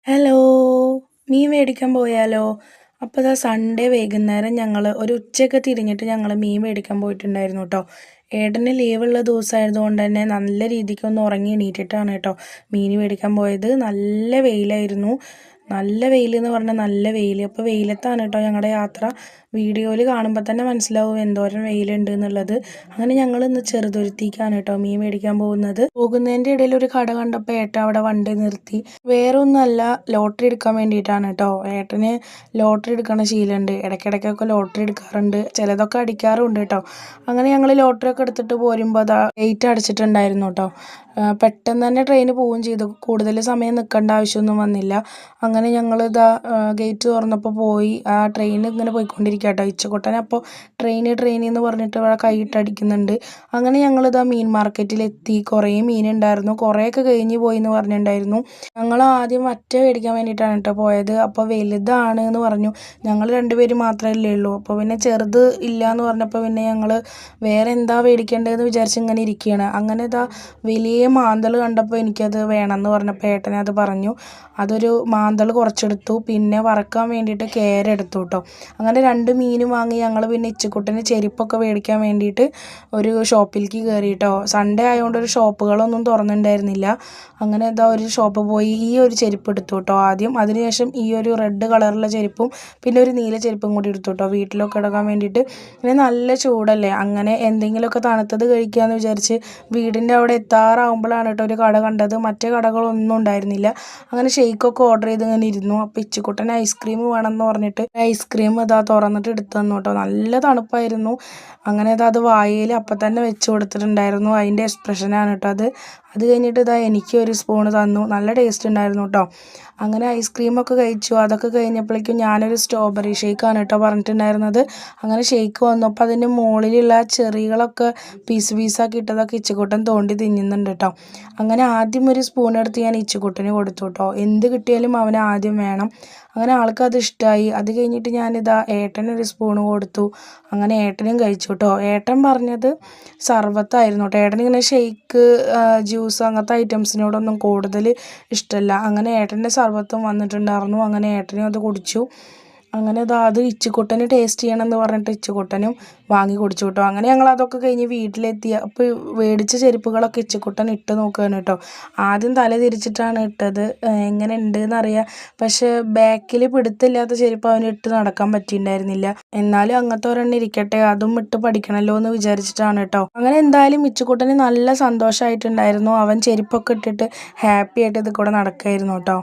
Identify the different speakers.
Speaker 1: Hello! മീൻ മേടിക്കാൻ പോയാലോ? അപ്പോൾ ഇതാ സൺഡേ വൈകുന്നേരം ഞങ്ങൾ ഒരു ഉച്ചയൊക്കെ തിരിഞ്ഞിട്ട് ഞങ്ങൾ മീൻ മേടിക്കാൻ പോയിട്ടുണ്ടായിരുന്നു കേട്ടോ. ഏട്ടന് ലീവുള്ള ദിവസമായതുകൊണ്ട് തന്നെ നല്ല രീതിക്കൊന്ന് ഉറങ്ങി എണീറ്റിട്ടാണ് കേട്ടോ മീൻ മേടിക്കാൻ പോയത്. നല്ല വെയിലായിരുന്നു. നല്ല വെയിൽ എന്ന് പറഞ്ഞാൽ നല്ല വെയിൽ. അപ്പോൾ വെയിലത്താണ് കേട്ടോ ഞങ്ങളുടെ യാത്ര. വീഡിയോയിൽ കാണുമ്പോൾ തന്നെ മനസ്സിലാവും എന്തോരം വെയിലുണ്ട് എന്നുള്ളത്. അങ്ങനെ ഞങ്ങൾ ഇന്ന് ചെറുതുരുത്തിക്കാണ് കേട്ടോ മീൻ മേടിക്കാൻ പോകുന്നത്. പോകുന്നതിൻ്റെ ഇടയിൽ ഒരു കട കണ്ടപ്പോൾ ഏട്ടൻ അവിടെ വണ്ടി നിർത്തി. വേറെ ഒന്നുമല്ല, ലോട്ടറി എടുക്കാൻ വേണ്ടിയിട്ടാണ് കേട്ടോ. ഏട്ടന് ലോട്ടറി എടുക്കണ ശീലമുണ്ട്. ഇടയ്ക്കിടയ്ക്കൊക്കെ ലോട്ടറി എടുക്കാറുണ്ട്. ചിലതൊക്കെ അടിക്കാറുണ്ട് കേട്ടോ. അങ്ങനെ ഞങ്ങൾ ലോട്ടറി ഒക്കെ എടുത്തിട്ട് പോരുമ്പോൾ അതാ ഗേറ്റ് അടച്ചിട്ടുണ്ടായിരുന്നു കേട്ടോ. പെട്ടെന്ന് തന്നെ ട്രെയിൻ പോവുകയും ചെയ്തു. കൂടുതൽ സമയം നിൽക്കേണ്ട ആവശ്യമൊന്നും വന്നില്ല. അങ്ങനെ ഞങ്ങൾ ഇതാ ഗേറ്റ് തുറന്നപ്പോൾ പോയി. ആ ട്രെയിൻ ഇങ്ങനെ പോയിക്കൊണ്ടിരിക്കുക കേട്ടോ. ഇച്ചക്കുട്ടൻ അപ്പോൾ ട്രെയിൻ എന്ന് പറഞ്ഞിട്ട് ഇവിടെ കൈയിട്ടടിക്കുന്നുണ്ട്. അങ്ങനെ ഞങ്ങളിതാ മീൻ മാർക്കറ്റിലെത്തി. കുറേ മീനുണ്ടായിരുന്നു. കുറേയൊക്കെ കഴിഞ്ഞ് പോയി എന്ന് പറഞ്ഞിട്ടുണ്ടായിരുന്നു. ഞങ്ങൾ ആദ്യം വറ്റ മേടിക്കാൻ വേണ്ടിയിട്ടാണ് കേട്ടോ പോയത്. അപ്പോൾ വലുതാണ് എന്ന് പറഞ്ഞു. ഞങ്ങൾ രണ്ടുപേരും മാത്രമല്ലേ ഉള്ളൂ. അപ്പോൾ പിന്നെ ചെറുത് ഇല്ല എന്ന് പറഞ്ഞപ്പോൾ പിന്നെ ഞങ്ങൾ വേറെ എന്താ മേടിക്കേണ്ടതെന്ന് വിചാരിച്ച് ഇങ്ങനെ ഇരിക്കുകയാണ്. അങ്ങനെ ഇതാ വലിയ മാന്തൾ കണ്ടപ്പോൾ എനിക്കത് വേണമെന്ന് പറഞ്ഞപ്പോൾ ഏട്ടനെ അത് പറഞ്ഞു. അതൊരു മാന്തൾ കുറച്ചെടുത്തു. പിന്നെ വറക്കാൻ വേണ്ടിയിട്ട് കേര എടുത്തു കേട്ടോ. അങ്ങനെ 2 മീനും വാങ്ങി ഞങ്ങൾ പിന്നെ ഇച്ചക്കുട്ടന് ചെരുപ്പൊക്കെ മേടിക്കാൻ വേണ്ടിയിട്ട് ഒരു ഷോപ്പിലേക്ക് കയറി കേട്ടോ. സൺഡേ ആയതുകൊണ്ട് ഒരു ഷോപ്പുകളൊന്നും തുറന്നിട്ടുണ്ടായിരുന്നില്ല. അങ്ങനെ എന്താ ഒരു ഷോപ്പ് പോയി ഈ ഒരു ചെരുപ്പ് എടുത്തു കേട്ടോ ആദ്യം. അതിനുശേഷം ഈ ഒരു റെഡ് കളറുള്ള ചെരുപ്പും പിന്നെ ഒരു നീല ചെരുപ്പും കൂടി എടുത്തു കേട്ടോ വീട്ടിലൊക്കെ ഇടാൻ വേണ്ടിയിട്ട്. പിന്നെ നല്ല ചൂടല്ലേ, അങ്ങനെ എന്തെങ്കിലുമൊക്കെ തണുത്തത് കഴിക്കാമെന്ന് വിചാരിച്ച് വീടിൻ്റെ അവിടെ എത്താറാവുമ്പോഴാണ് കേട്ടോ ഒരു കട കണ്ടത്. മറ്റേ കടകളൊന്നും ഉണ്ടായിരുന്നില്ല. അങ്ങനെ ഷെയ്ക്കൊക്കെ ഓർഡർ ചെയ്ത് ഇങ്ങനെ ഇരുന്നു. അപ്പോൾ ഇച്ചക്കുട്ടൻ ഐസ്ക്രീം വേണമെന്ന് പറഞ്ഞിട്ട് ഐസ്ക്രീം ഇതാ തുറന്നിട്ട് എടുത്തു തന്നു കേട്ടോ. നല്ല തണുപ്പായിരുന്നു. അങ്ങനെ അത് വായിൽ അപ്പം തന്നെ വെച്ച് കൊടുത്തിട്ടുണ്ടായിരുന്നു. അതിൻ്റെ എക്സ്പ്രഷനാണ് കേട്ടോ അത്. അത് കഴിഞ്ഞിട്ട് ഇതാ എനിക്ക് ഒരു സ്പൂണ് തന്നു. നല്ല ടേസ്റ്റ് ഉണ്ടായിരുന്നു കേട്ടോ. അങ്ങനെ ഐസ്ക്രീമൊക്കെ കഴിച്ചു. അതൊക്കെ കഴിഞ്ഞപ്പോഴേക്കും ഞാനൊരു സ്ട്രോബെറി ഷേക്കാണ് കേട്ടോ പറഞ്ഞിട്ടുണ്ടായിരുന്നത്. അങ്ങനെ ഷേക്ക് വന്നപ്പോൾ അതിൻ്റെ മുകളിലുള്ള ചെറികളൊക്കെ പീസാക്കി ഇട്ടതൊക്കെ ഇച്ചക്കുട്ടൻ തോണ്ടി തിന്നുന്നുണ്ട് കേട്ടോ. അങ്ങനെ ആദ്യം ഒരു സ്പൂൺ എടുത്ത് ഞാൻ ഇച്ചക്കുട്ടന് കൊടുത്തു കേട്ടോ. എന്ത് കിട്ടിയാലും അവന് ആദ്യം വേണം. അങ്ങനെ ആൾക്കത് ഇഷ്ടമായി. അത് കഴിഞ്ഞിട്ട് ഞാനിതാ ഏട്ടനൊരു സ്പൂണ് കൊടുത്തു. അങ്ങനെ ഏട്ടനും കഴിച്ചു കേട്ടോ. ഏട്ടൻ പറഞ്ഞത് സർബത്തായിരുന്നു കേട്ടോ. ഏട്ടനിങ്ങനെ ഷെയ്ക്ക്, ജ്യൂസ് അങ്ങനത്തെ ഐറ്റംസിനോടൊന്നും കൂടുതൽ ഇഷ്ടമല്ല. അങ്ങനെ ഏട്ടൻ്റെ സർബത്തും വന്നിട്ടുണ്ടായിരുന്നു. അങ്ങനെ ഏട്ടനും അത് കുടിച്ചു. അങ്ങനെ അത് ഇച്ചക്കുട്ടന് ടേസ്റ്റ് ചെയ്യണമെന്ന് പറഞ്ഞിട്ട് ഇച്ചക്കുട്ടനും വാങ്ങി കുടിച്ചു കേട്ടോ. അങ്ങനെ ഞങ്ങൾ അതൊക്കെ കഴിഞ്ഞ് വീട്ടിലെത്തി. അപ്പോൾ മേടിച്ച ചെരുപ്പുകളൊക്കെ ഇച്ചക്കുട്ടൻ ഇട്ട് നോക്കുകയാണ് കേട്ടോ. ആദ്യം തല തിരിച്ചിട്ടാണ് ഇട്ടത്. എങ്ങനെ ഉണ്ട് എന്നറിയാം. പക്ഷേ ബാക്കിൽ പിടുത്തമില്ലാത്ത ചെരുപ്പ് അവന് ഇട്ട് നടക്കാൻ പറ്റിയിട്ടുണ്ടായിരുന്നില്ല. എന്നാലും അങ്ങനത്തെ ഒരെണ്ണം ഇരിക്കട്ടെ, അതും ഇട്ട് പഠിക്കണമല്ലോ എന്ന് വിചാരിച്ചിട്ടാണ് കേട്ടോ. അങ്ങനെ എന്തായാലും ഇച്ചക്കുട്ടന് നല്ല സന്തോഷമായിട്ടുണ്ടായിരുന്നു. അവൻ ചെരുപ്പൊക്കെ ഇട്ടിട്ട് ഹാപ്പി ആയിട്ട് ഇത് കൂടെ നടക്കുകയായിരുന്നു കേട്ടോ.